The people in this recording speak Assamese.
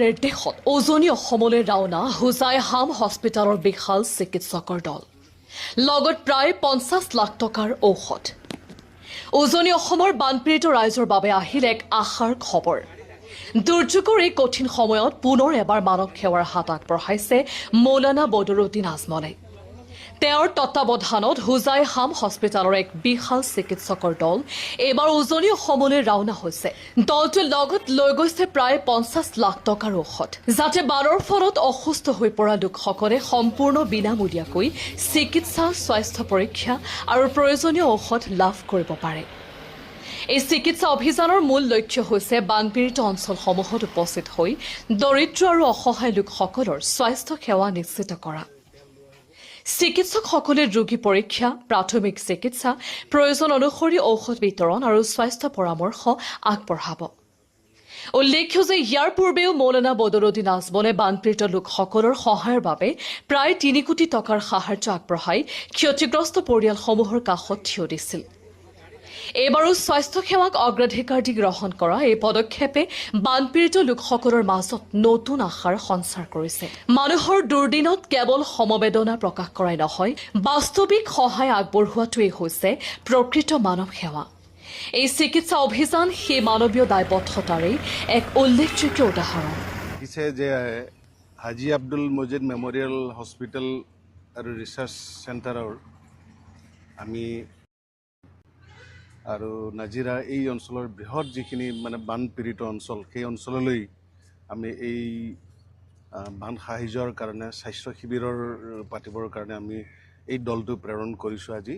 নিৰ্দেশত উজনি অসমলৈ ৰাওনা হুজাই হাম হস্পিটেলৰ বিশাল চিকিৎসকৰ দল লগত প্ৰায় 50 লাখ টকাৰ ঔষধ উজনি অসমৰ বানপীড়িত ৰাইজৰ বাবে আহিল এক আশাৰ খবৰ দুৰ্যোগৰ এই কঠিন সময়ত পুনৰ এবাৰ মানৱ সেৱাৰ হাত আগবঢ়াইছে মৌলানা বদৰুদ্দিন আজমলে তেওঁৰ তত্বাৱধানত হুজাই হাম হস্পিটেলৰ এক বিশাল চিকিৎসকৰ দল এবাৰ উজনি অসমলৈ ৰাওনা হৈছে দলটোৱে লগত লৈ গৈছে প্ৰায় 50 লাখ টকাৰ ঔষধ যাতে বানৰ ফলত অসুস্থ হৈ পৰা লোকসকলে সম্পূৰ্ণ বিনামূলীয়াকৈ চিকিৎসা স্বাস্থ্য পৰীক্ষা আৰু প্ৰয়োজনীয় ঔষধ লাভ কৰিব পাৰে এই চিকিৎসা অভিযানৰ মূল লক্ষ্য হৈছে বানপীড়িত অঞ্চলসমূহত উপস্থিত হৈ দৰিদ্ৰ আৰু অসহায় লোকসকলৰ স্বাস্থ্য সেৱা নিশ্চিত কৰা চিকিৎসকসকলে ৰোগী পৰীক্ষা প্ৰাথমিক চিকিৎসা প্ৰয়োজন অনুসৰি ঔষধ বিতৰণ আৰু স্বাস্থ্য পৰামৰ্শ আগবঢ়াব উল্লেখ্য যে ইয়াৰ পূৰ্বেও মৌলানা বদৰুদ্দিন আজমলে বানপীড়িত লোকসকলৰ সহায়ৰ বাবে প্ৰায় 3 কোটি টকাৰ সাহায্য আগবঢ়াই ক্ষতিগ্ৰস্ত পৰিয়ালসমূহৰ কাষত থিয় দিছিল এবাৰো স্বাস্থ্য সেৱাক অগ্ৰাধিকাৰ দি গ্ৰহণ কৰা এই পদক্ষেপে বানপীড়িত লোকসকলৰ মাজত নতুন আশাৰ সঞ্চাৰ কৰিছে মানুহৰ দুৰ্দিনত কেৱল সমবেদনা প্ৰকাশ কৰাই নহয় বাস্তৱিক সহায় আগবঢ়োৱাটোৱেই হৈছে প্ৰকৃত মানৱ সেৱা এই চিকিৎসা অভিযান সেই মানৱীয় দায়বদ্ধতাৰে এক উল্লেখযোগ্য উদাহৰণ দিছে যে হাজী আব্দুল মজিদ মেমৰিয়েল হস্পিটেল আৰু ৰিচাৰ্চ চেণ্টাৰৰ আমি আৰু নাজিৰা এই অঞ্চলৰ বৃহৎ যিখিনি মানে বানপীড়িত অঞ্চল সেই অঞ্চললৈ আমি এই বান সাহায্যৰ কাৰণে স্বাস্থ্য শিবিৰৰ পাতিবৰ কাৰণে আমি এই দলটো প্ৰেৰণ কৰিছোঁ আজি